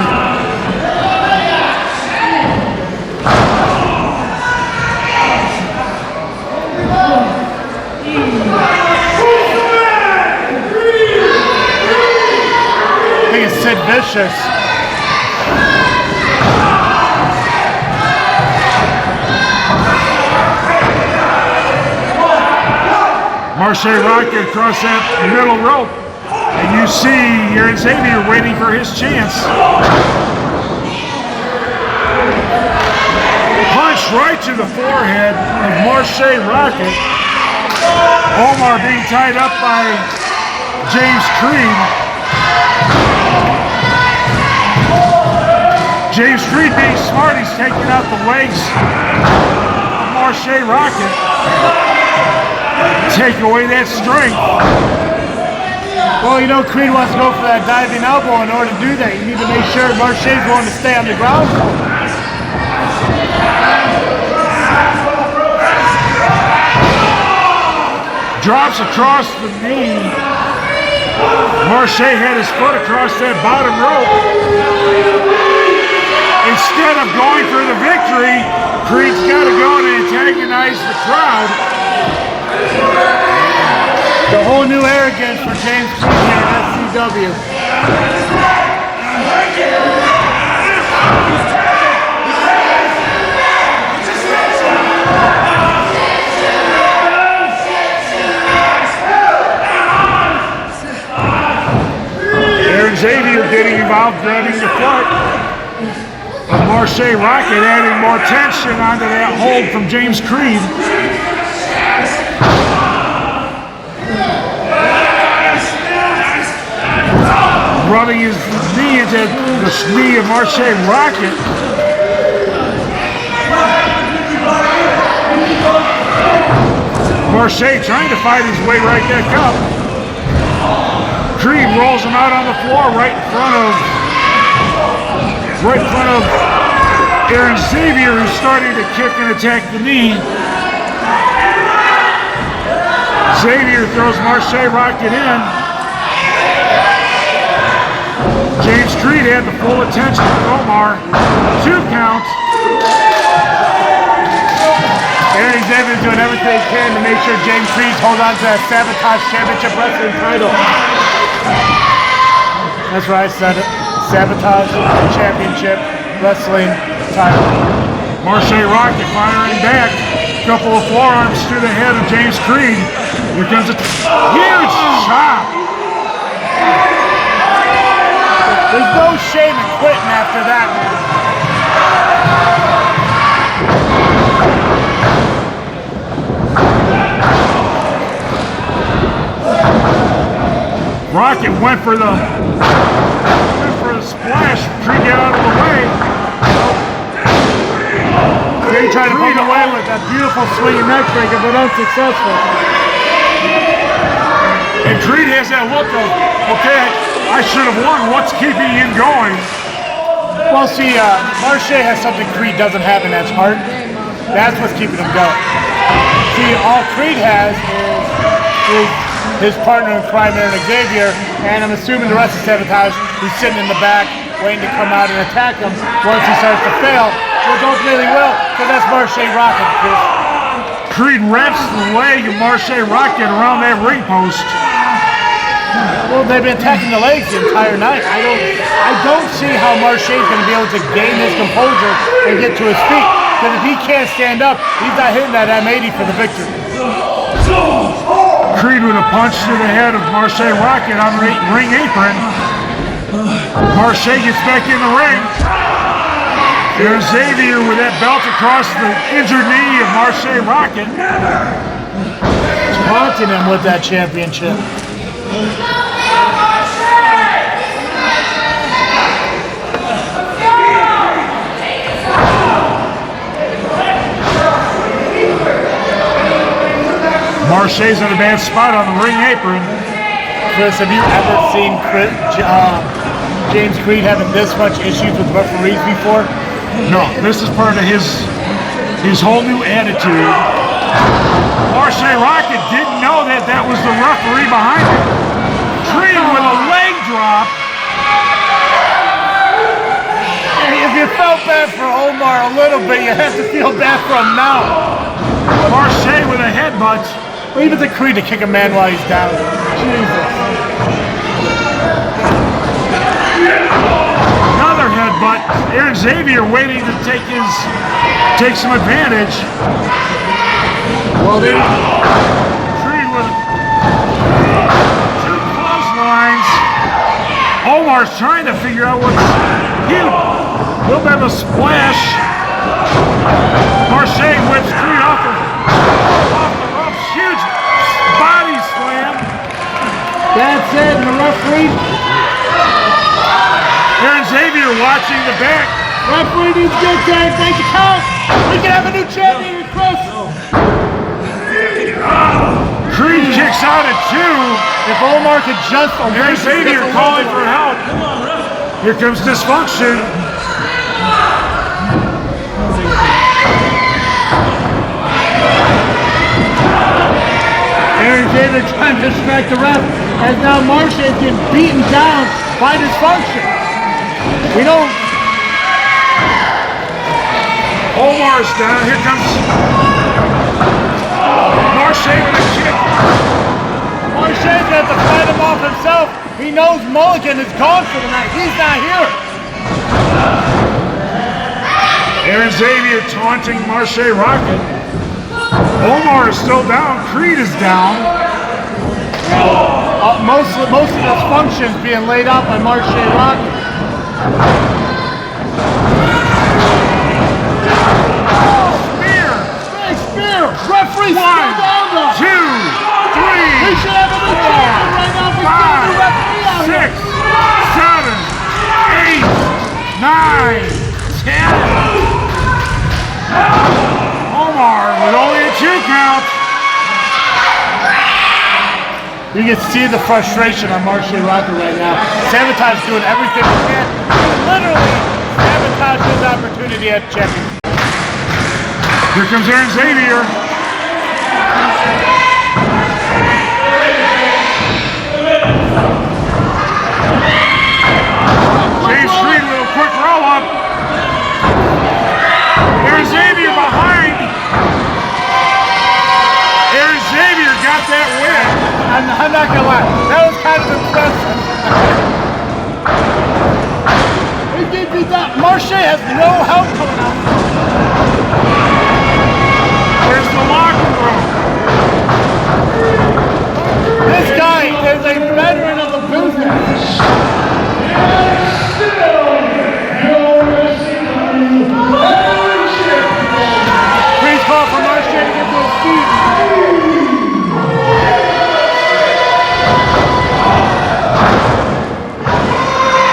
I think it's Sid Vicious. Marche Rocket across that middle rope. And you see Aaron Xavier waiting for his chance. Punch right to the forehead of Marche Rocket. Omar being tied up by James Creed. James Creed being smart, he's taking out the legs of Marche Rocket. Take away that strength. Well, you know, Creed wants to go for that diving elbow. In order to do that, you need to make sure Marche's going to stay on the ground. Drops across the knee. Marche had his foot across that bottom rope. Instead of going for the victory, Creed's got to go and antagonize the crowd. The whole new arrogance for James Creed here at SCW. Aaron Xavier getting involved, grabbing the foot. But Marche Rocket adding more tension onto that hold from James Creed. Rubbing his knee into the knee of Marche Rocket. Marche trying to fight his way right back up. Creed rolls him out on the floor right in front of Aaron Xavier, who's starting to kick and attack the knee. Xavier throws Marche Rocket in. James Creed had the full attention of Omar. 2 counts. Aaron Xavier's doing everything he can to make sure James Creed holds on to that Sabotage Championship Wrestling title. That's right, I said it. Sabotage Championship Wrestling title. Marche Rocket firing back. Couple of forearms to the head of James Creed. Here comes a huge chop. There's no shame in quitting after that. Rocket went for the splash. Creed got out of the way. Creed tried to poke away with that beautiful swinging neck breaker, but unsuccessful. And Creed has that look of, okay, I should have won. What's keeping him going? Well, see, Marche has something Creed doesn't have, and that's heart. That's what's keeping him going. See, all Creed has is his partner in crime, Aaron Xavier, and I'm assuming the rest of Sabotage, who's sitting in the back, waiting to come out and attack him once he starts to fail, which ultimately will, because that's Marche Rocket, Chris. Creed wraps the leg of Marche Rocket around that ring post. Well, they've been attacking the legs the entire night. I don't see how Marche is going to be able to gain his composure and get to his feet. Because if he can't stand up, he's not hitting that M80 for the victory. Creed with a punch to the head of Marche Rocket on the ring apron. Marche gets back in the ring. There's Xavier with that belt across the injured knee of Marche Rocket. Taunting him with that championship. Marche's in a bad spot on the ring apron. Chris, have you ever seen James Creed having this much issues with referees before? No, this is part of his whole new attitude. Marche Rocket didn't know that was the referee behind him. Creed with a leg drop. If you felt bad for Omar a little bit, you have to feel bad for him now. Marche with a headbutt. Leave it to Creed to kick a man while he's down. Jesus. Another headbutt. Aaron Xavier waiting to take some advantage. Well, Creed with two clotheslines. Omar's trying to figure out what's huge. A little bit of a splash. Marche whips Creed off the ropes. Huge body slam. that's it. And the referee. Aaron Xavier watching the back. Referee needs good time. Make the count. We can have a new champion, Chris. Creed kicks out at 2. If Omar could just Aaron Xavier calling for help. Here comes Dissension. Aaron Xavier trying to distract the ref, as now Marche is getting beaten down by Dissension. We don't. Omar's down. Here comes Marche with a kick. Marche's going to have to fight him off himself. He knows Mulligan is gone for the night. He's not here. Aaron Xavier taunting Marche Rocket. Omar is still down. Creed is down. Most of this functions being laid out by Marche Rocket. Spear! Referee still down though. 2, 3, We should have a new champion right now for getting the referee out 6, here. 7, 8, 9, 10. Omar with only a 2 count. You can see the frustration on Marche Rocket right now. Sabotage doing everything he can. Literally sabotage his opportunity at champion. Here comes Aaron Xavier. James Creed with a quick roll up. Aaron Xavier behind. Aaron Xavier got that win. I'm not gonna lie, that was kind of impressive. He did beat that. Marche has no help coming out. There's the locker room. This guy is a veteran of the business. Please call for Marche to get to his feet.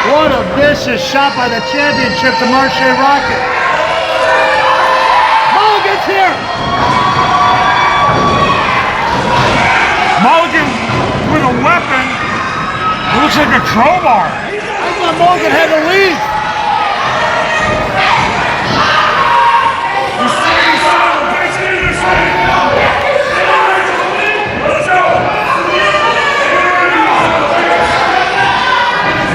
What a vicious shot by the championship to Marche Rocket. It looks like a crowbar. I thought Morgan had to leave.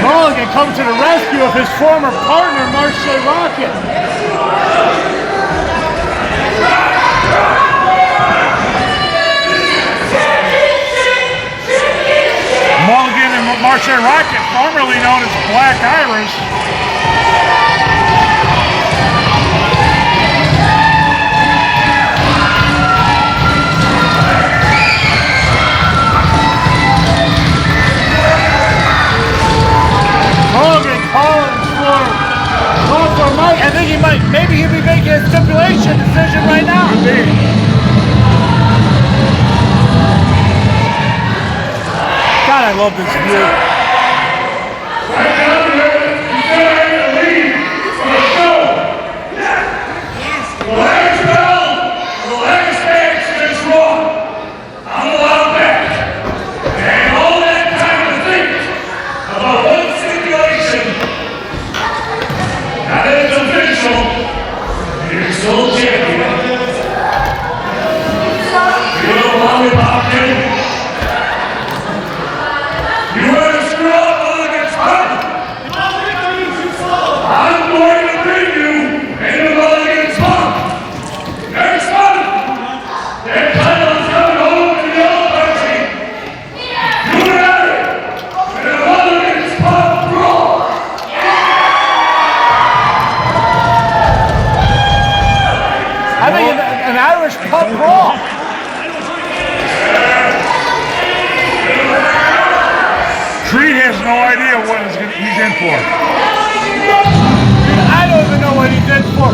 Mulligan comes to the rescue of his former partner, Marche Rocket. Mulligan and Marche Rocket, formerly known as Black Irish. Mulligan calling for Mike. I think maybe he'll be making a stipulation decision right now. God, I love this view. Right down here, he's getting ready to leave for the show. The last bell, the last match is wrong. I'm allowed back. And all that time to think about one stipulation. Now that it's official, you're still champion. You don't want me about him. You want to screw up Mulligan's fun? I'm going to bring you into Mulligan's fun. Next month, that title's coming home to the old country. You and I, in a Mulligan's pub brawl. I think an Irish pub brawl. Creed has no idea what he's in for. I don't even know what he's in for.